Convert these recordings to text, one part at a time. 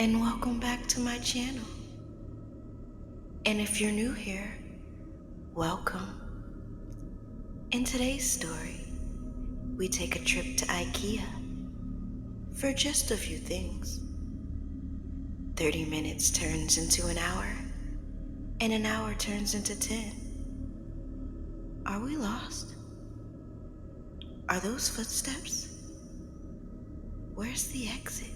and welcome back to my channel. And if you're new here, welcome. In today's story, we take a trip to Ikea for just a few things. 30 minutes turns into an hour, and an hour turns into 10. Are we lost? Are those footsteps? Where's the exit?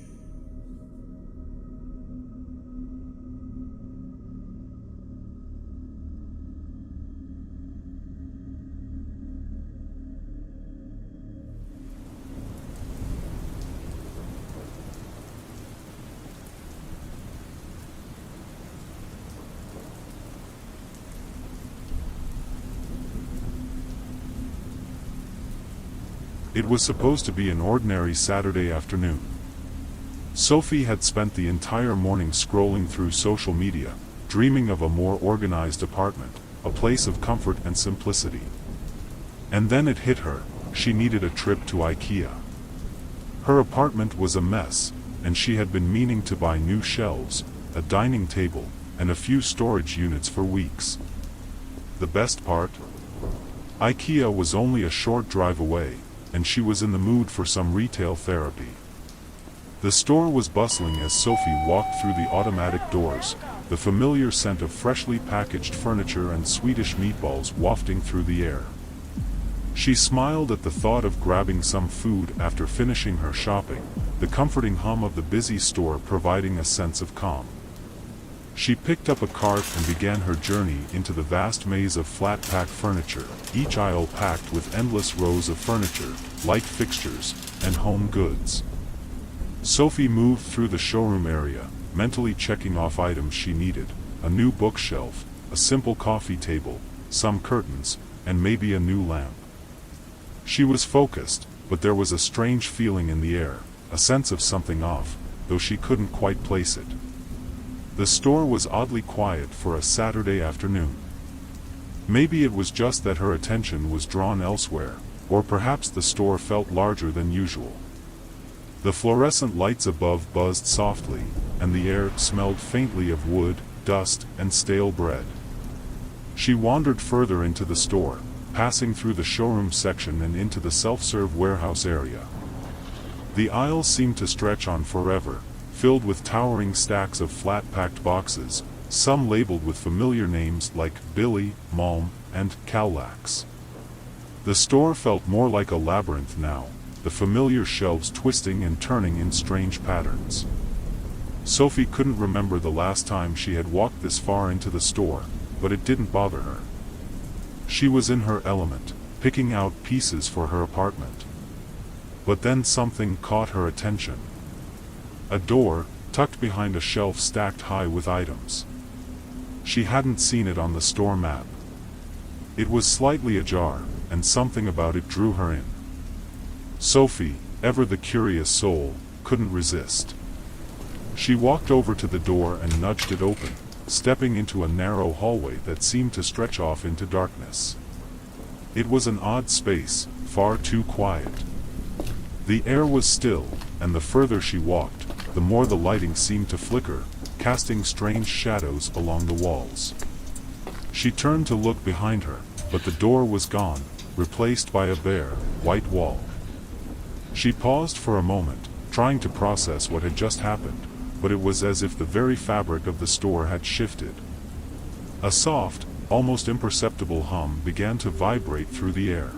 It was supposed to be an ordinary Saturday afternoon. Sophie had spent the entire morning scrolling through social media, dreaming of a more organized apartment, a place of comfort and simplicity. And then it hit her, she needed a trip to Ikea. Her apartment was a mess, and she had been meaning to buy new shelves, a dining table, and a few storage units for weeks. The best part? Ikea was only a short drive away, and she was in the mood for some retail therapy. The store was bustling as Sophie walked through the automatic doors, the familiar scent of freshly packaged furniture and Swedish meatballs wafting through the air. She smiled at the thought of grabbing some food after finishing her shopping, the comforting hum of the busy store providing a sense of calm. She picked up a cart and began her journey into the vast maze of flat-pack furniture, each aisle packed with endless rows of furniture, light fixtures, and home goods. Sophie moved through the showroom area, mentally checking off items she needed: a new bookshelf, a simple coffee table, some curtains, and maybe a new lamp. She was focused, but there was a strange feeling in the air, a sense of something off, though she couldn't quite place it. The store was oddly quiet for a Saturday afternoon. Maybe it was just that her attention was drawn elsewhere, or perhaps the store felt larger than usual. The fluorescent lights above buzzed softly, and the air smelled faintly of wood, dust, and stale bread. She wandered further into the store, passing through the showroom section and into the self-serve warehouse area. The aisles seemed to stretch on forever, filled with towering stacks of flat-packed boxes, some labeled with familiar names like Billy, Malm, and Cowlax. The store felt more like a labyrinth now, the familiar shelves twisting and turning in strange patterns. Sophie couldn't remember the last time she had walked this far into the store, but it didn't bother her. She was in her element, picking out pieces for her apartment. But then something caught her attention. A door, tucked behind a shelf stacked high with items. She hadn't seen it on the store map. It was slightly ajar, and something about it drew her in. Sophie, ever the curious soul, couldn't resist. She walked over to the door and nudged it open, stepping into a narrow hallway that seemed to stretch off into darkness. It was an odd space, far too quiet. The air was still, and the further she walked, the more the lighting seemed to flicker, casting strange shadows along the walls. She turned to look behind her, but the door was gone, replaced by a bare, white wall. She paused for a moment, trying to process what had just happened, but it was as if the very fabric of the store had shifted. A soft, almost imperceptible hum began to vibrate through the air.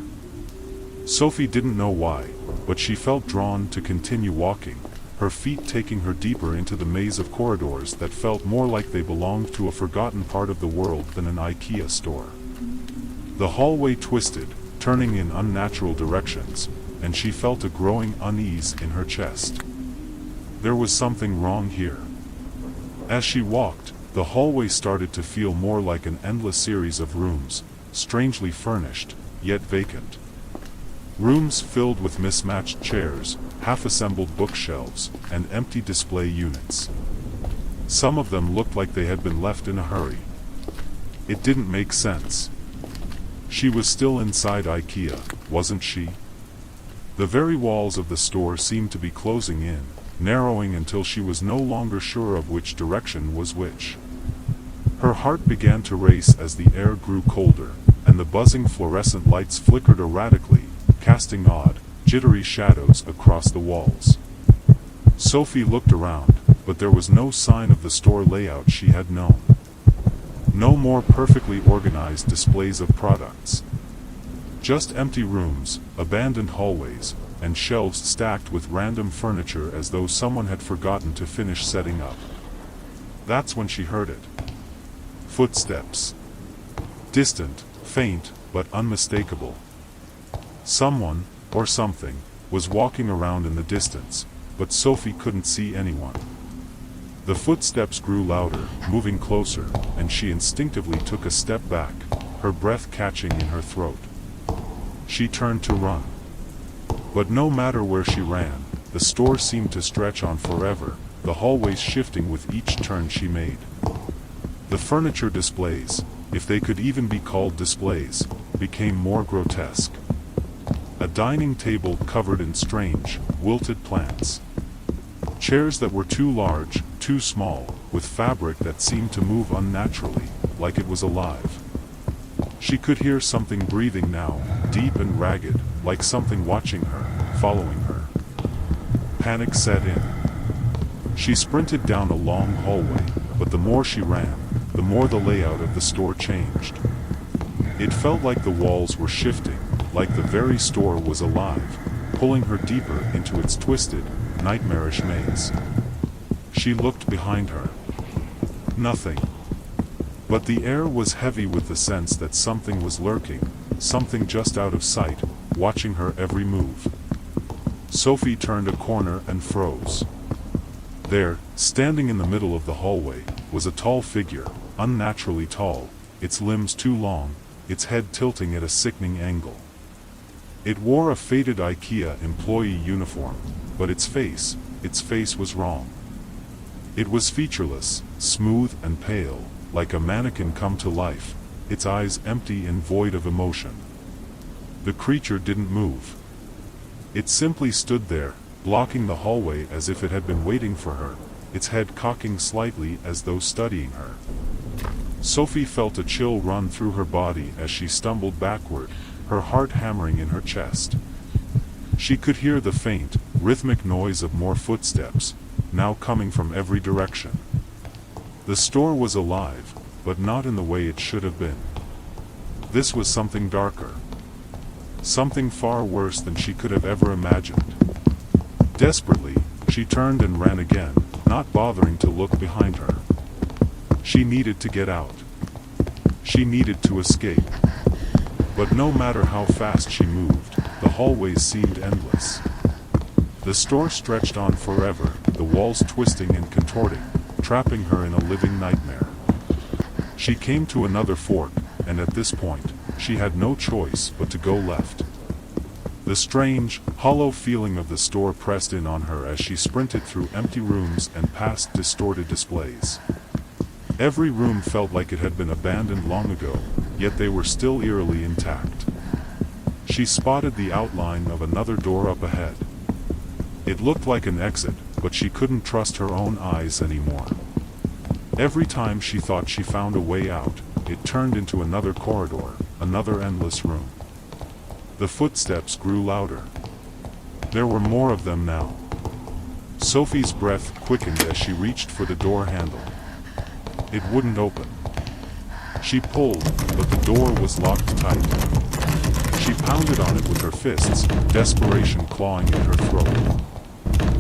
Sophie didn't know why, but she felt drawn to continue walking, her feet taking her deeper into the maze of corridors that felt more like they belonged to a forgotten part of the world than an Ikea store. The hallway twisted, turning in unnatural directions, and she felt a growing unease in her chest. There was something wrong here. As she walked, the hallway started to feel more like an endless series of rooms, strangely furnished, yet vacant. Rooms filled with mismatched chairs, half-assembled bookshelves, and empty display units. Some of them looked like they had been left in a hurry. It didn't make sense. She was still inside Ikea, wasn't she? The very walls of the store seemed to be closing in, narrowing until she was no longer sure of which direction was which. Her heart began to race as the air grew colder, and the buzzing fluorescent lights flickered erratically, casting odd, jittery shadows across the walls. Sophie looked around, but there was no sign of the store layout she had known. No more perfectly organized displays of products. Just empty rooms, abandoned hallways, and shelves stacked with random furniture as though someone had forgotten to finish setting up. That's when she heard it. Footsteps. Distant, faint, but unmistakable. Someone, or something, was walking around in the distance, but Sophie couldn't see anyone. The footsteps grew louder, moving closer, and she instinctively took a step back, her breath catching in her throat. She turned to run. But no matter where she ran, the store seemed to stretch on forever, the hallways shifting with each turn she made. The furniture displays, if they could even be called displays, became more grotesque. A dining table covered in strange, wilted plants. Chairs that were too large, too small, with fabric that seemed to move unnaturally, like it was alive. She could hear something breathing now, deep and ragged, like something watching her, following her. Panic set in. She sprinted down a long hallway, but the more she ran, the more the layout of the store changed. It felt like the walls were shifting, like the very store was alive, pulling her deeper into its twisted, nightmarish maze. She looked behind her. Nothing. But the air was heavy with the sense that something was lurking, something just out of sight, watching her every move. Sophie turned a corner and froze. There, standing in the middle of the hallway, was a tall figure, unnaturally tall, its limbs too long, its head tilting at a sickening angle. It wore a faded Ikea employee uniform, but its face was wrong. It was featureless, smooth and pale, like a mannequin come to life, its eyes empty and void of emotion. The creature didn't move. It simply stood there, blocking the hallway as if it had been waiting for her, its head cocking slightly as though studying her. Sophie felt a chill run through her body as she stumbled backward, her heart hammering in her chest. She could hear the faint, rhythmic noise of more footsteps, now coming from every direction. The store was alive, but not in the way it should have been. This was something darker. Something far worse than she could have ever imagined. Desperately, she turned and ran again, not bothering to look behind her. She needed to get out. She needed to escape. But no matter how fast she moved, the hallways seemed endless. The store stretched on forever, the walls twisting and contorting, trapping her in a living nightmare. She came to another fork, and at this point, she had no choice but to go left. The strange, hollow feeling of the store pressed in on her as she sprinted through empty rooms and past distorted displays. Every room felt like it had been abandoned long ago, yet they were still eerily intact. She spotted the outline of another door up ahead. It looked like an exit, but she couldn't trust her own eyes anymore. Every time she thought she found a way out, it turned into another corridor, another endless room. The footsteps grew louder. There were more of them now. Sophie's breath quickened as she reached for the door handle. It wouldn't open. She pulled, but the door was locked tight. She pounded on it with her fists, desperation clawing at her throat.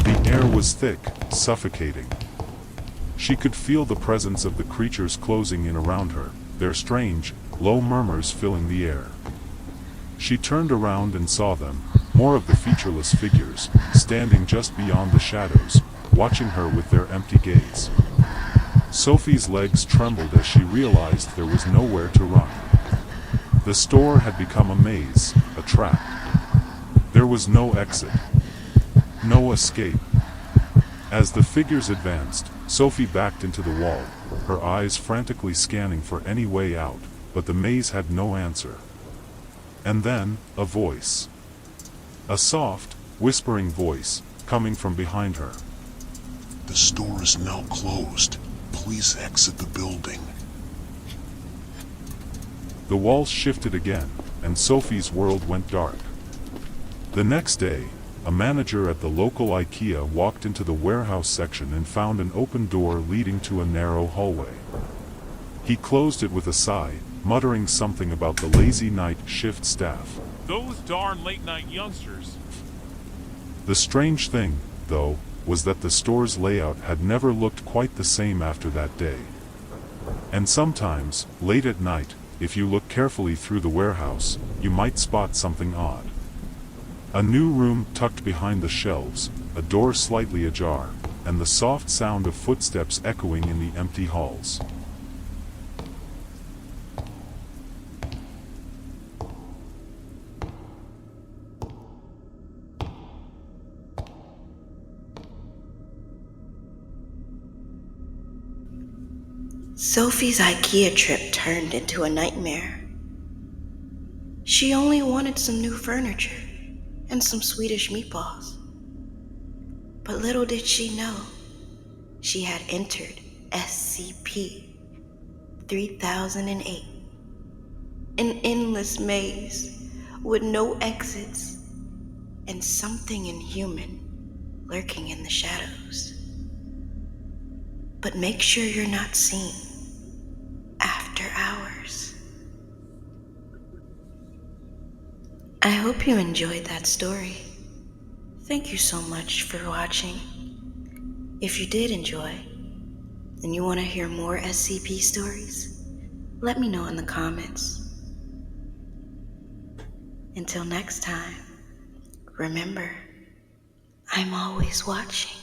The air was thick, suffocating. She could feel the presence of the creatures closing in around her, their strange, low murmurs filling the air. She turned around and saw them, more of the featureless figures, standing just beyond the shadows, watching her with their empty gaze. Sophie's legs trembled as she realized there was nowhere to run. The store had become a maze, a trap. There was no exit. No escape. As the figures advanced, Sophie backed into the wall, her eyes frantically scanning for any way out, but the maze had no answer. And then, a voice. A soft, whispering voice, coming from behind her. The store is now closed. Please exit the building. The walls shifted again, and Sophie's world went dark. The next day, a manager at the local Ikea walked into the warehouse section and found an open door leading to a narrow hallway. He closed it with a sigh, muttering something about the lazy night shift staff. Those darn late-night youngsters. The strange thing, though, was that the store's layout had never looked quite the same after that day. And sometimes, late at night, if you look carefully through the warehouse, you might spot something odd. A new room tucked behind the shelves, a door slightly ajar, and the soft sound of footsteps echoing in the empty halls. Sophie's Ikea trip turned into a nightmare. She only wanted some new furniture and some Swedish meatballs. But little did she know, she had entered SCP-3008, an endless maze with no exits and something inhuman lurking in the shadows. But make sure you're not seen after hours. I hope you enjoyed that story. Thank you so much for watching. If you did enjoy, and you want to hear more SCP stories, let me know in the comments. Until next time, remember, I'm always watching.